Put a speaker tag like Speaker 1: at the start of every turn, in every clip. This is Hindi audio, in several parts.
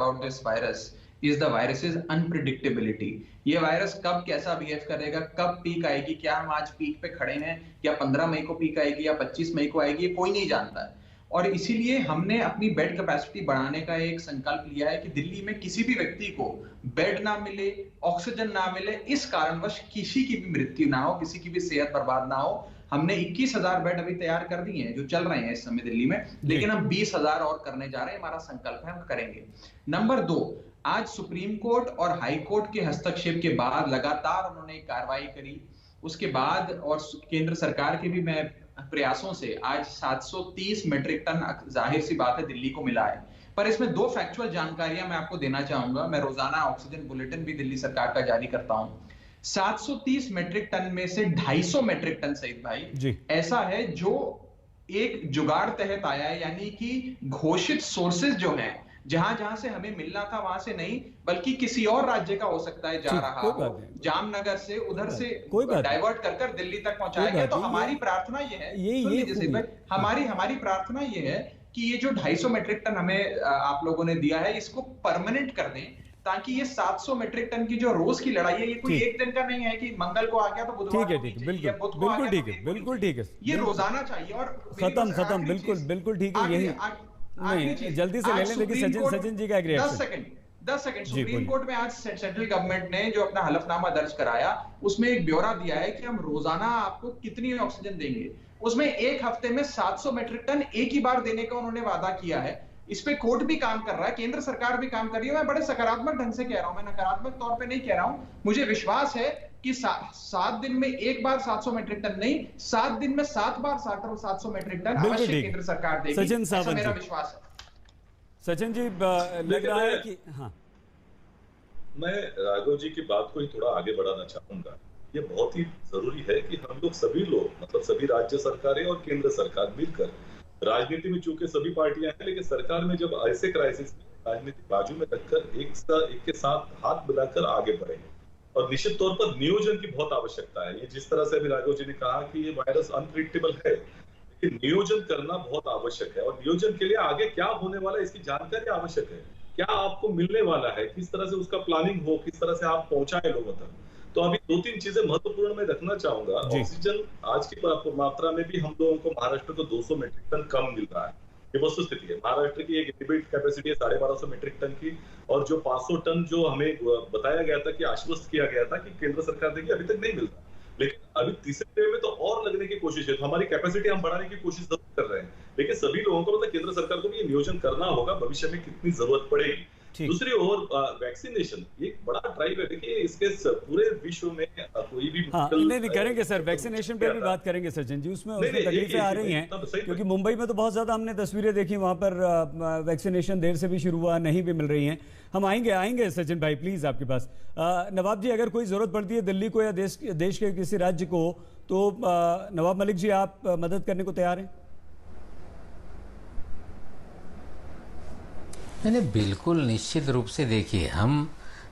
Speaker 1: about this virus is the virus is unpredictability. ये वायरस कब कैसा बिहेव करेगा, कब पीक आएगी, क्या हम आज पीक पे खड़े हैं, या 15 मई को पीक आएगी या 25 मई को आएगी, ये कोई नहीं जानता है। और इसीलिए हमने अपनी बेड कैपेसिटी बढ़ाने का एक संकल्प लिया है कि दिल्ली में किसी भी व्यक्ति को बेड ना मिले, ऑक्सीजन ना मिले, इस कारणवश किसी की भी मृत्यु ना हो, किसी की भी सेहत बर्बाद ना हो। हमने 21,000 बेड अभी तैयार कर दिए हैं जो चल रहे हैं इस समय दिल्ली में, लेकिन हम 20,000 और करने जा रहे हैं। हमारा संकल्प है, हम करेंगे। नंबर 2, आज सुप्रीम कोर्ट और हाई कोर्ट के हस्तक्षेप के बाद लगातार उन्होंने एक कार्रवाई करी, उसके बाद और केंद्र सरकार के भी मैं प्रयासों से आज 730 मेट्रिक टन जाहिर सी बात है दिल्ली को मिला है। पर इसमें 2 फैक्चुअल जानकारियां मैं आपको देना चाहूंगा। मैं रोजाना ऑक्सीजन बुलेटिन भी दिल्ली सरकार का जारी करता हूं। 730 मेट्रिक टन में से 250 मेट्रिक टन सहित भाई ऐसा है जो एक जुगाड़ तहत आया है, यानी कि घोषित सोर्सेज जो हैं, जहां जहां से हमें मिलना था वहां से नहीं, बल्कि किसी और राज्य का हो सकता है जा रहा हो, जामनगर से उधर से डाइवर्ट कर दिल्ली तक पहुंचाया गया। तो हमारी प्रार्थना ये है, हमारी प्रार्थना ये है कि ये जो 250 मेट्रिक टन हमें आप लोगों ने दिया है, इसको परमानेंट कर दें, ताकि ये 700 मेट्रिक टन की जो रोज की लड़ाई है, ये कोई एक दिन का नहीं है कि मंगल को आ गया तो बुधवार को,
Speaker 2: बिल्कुल ठीक है,
Speaker 1: ये रोजाना चाहिए। और
Speaker 2: खत्म, बिल्कुल ठीक है। यही नहीं, जल्दी से ले लें। देखिए सचिन जी का एक रिएक्शन।
Speaker 1: 10 सेकंड। सुप्रीम कोर्ट में आज सेंट्रल गवर्नमेंट ने जो अपना हलफनामा दर्ज कराया, उसमें एक ब्यौरा दिया है कि हम रोजाना आपको कितनी ऑक्सीजन देंगे। उसमें एक हफ्ते में 700 मेट्रिक टन एक ही बार देने का उन्होंने वादा किया है। इस पे कोर्ट भी काम कर रहा है, केंद्र सरकार भी काम कर रही है। मैं बड़े सकारात्मक ढंग से कह रहा हूं, मैं नकारात्मक तौर पे नहीं कह रहा हूं। मुझे विश्वास है कि 7 दिन में एक बार 700 मेट्रिक टन नहीं, 7 दिन में 7 बार 700 मेट्रिक टन अवश्य केंद्र सरकार देगी, ऐसा मेरा विश्वास है।
Speaker 2: सचिन जी, लग रहा है कि हाँ,
Speaker 3: मैं राघव जी की बात को ही थोड़ा आगे बढ़ाना चाहूंगा। ये बहुत ही जरूरी है कि हम लोग सभी लोग, मतलब सभी राज्य सरकारें और केंद्र सरकार मिलकर, राजनीति में चूंकि सभी पार्टियां हैं, लेकिन सरकार में जब ऐसे क्राइसिस में राजनीति बाजू में रखकर एक के साथ हाथ मिलाकर आगे बढ़े। और निश्चित तौर पर नियोजन की बहुत आवश्यकता है। ये जिस तरह से अभी राघव जी ने कहा कि ये वायरस अनप्रिडिक्टेबल है, लेकिन नियोजन करना बहुत आवश्यक है। और नियोजन के लिए आगे क्या होने वाला है इसकी जानकारी आवश्यक है। क्या आपको मिलने वाला है, किस तरह से उसका प्लानिंग हो, किस तरह से आप पहुंचाए लोगों तक। तो अभी 2-3 चीजें महत्वपूर्ण मैं रखना चाहूंगा। ऑक्सीजन आज की मात्रा में भी हम लोगों को महाराष्ट्र को 200 मेट्रिक टन कम मिल रहा है, ये वस्तु स्थिति है। महाराष्ट्र की एक इनबिल्ट कैपेसिटी है 1250 मेट्रिक टन की, और जो 500 टन जो हमें बताया गया था कि आश्वस्त किया गया था कि केंद्र सरकार देगी, अभी तक नहीं मिल रहा। लेकिन अभी तीसरे वेव में तो और लगने की कोशिश है, तो हमारी कैपेसिटी हम बढ़ाने की कोशिश जरूर कर रहे हैं। लेकिन सभी लोगों को, मतलब केंद्र सरकार को भी ये नियोजन करना होगा भविष्य में कितनी जरूरत पड़ेगी। दूसरी ओर वैक्सीनेशन एक बड़ा ड्राइव है। देखिए इसके पूरे विश्व में कोई भी
Speaker 2: नहीं करेंगे सर, वैक्सीनेशन पे भी बात करेंगे सचिन जी। उसमें तकलीफें आ रही हैं, क्योंकि मुंबई में तो बहुत ज्यादा हमने तस्वीरें देखी, वहां पर वैक्सीनेशन देर से भी शुरू हुआ, नहीं भी मिल रही हैं। हम आएंगे सचिन भाई प्लीज आपके पास। नवाब जी, अगर कोई जरूरत पड़ती है दिल्ली को या देश के किसी राज्य को, तो नवाब मलिक जी आप मदद करने को तैयार हैं?
Speaker 4: नहीं, बिल्कुल निश्चित रूप से। देखिए, हम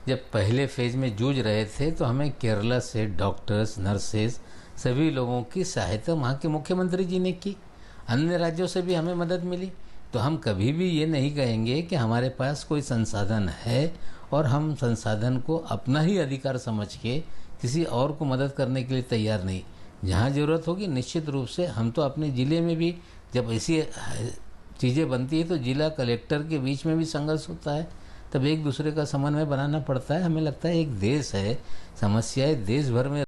Speaker 4: जब पहले फेज में जूझ रहे थे तो हमें केरला से डॉक्टर्स, नर्सेज, सभी लोगों की सहायता वहाँ के मुख्यमंत्री जी ने की। अन्य राज्यों से भी हमें मदद मिली। तो हम कभी भी ये नहीं कहेंगे कि हमारे पास कोई संसाधन है और हम संसाधन को अपना ही अधिकार समझ के किसी और को मदद करने के लिए तैयार नहीं। जहाँ ज़रूरत होगी निश्चित रूप से हम तो अपने ज़िले में भी, जब ऐसी चीज़ें बनती है तो जिला कलेक्टर के बीच में भी संघर्ष होता है, तब एक दूसरे का समन्वय बनाना पड़ता है। हमें लगता है एक देश है, समस्याएं देश भर में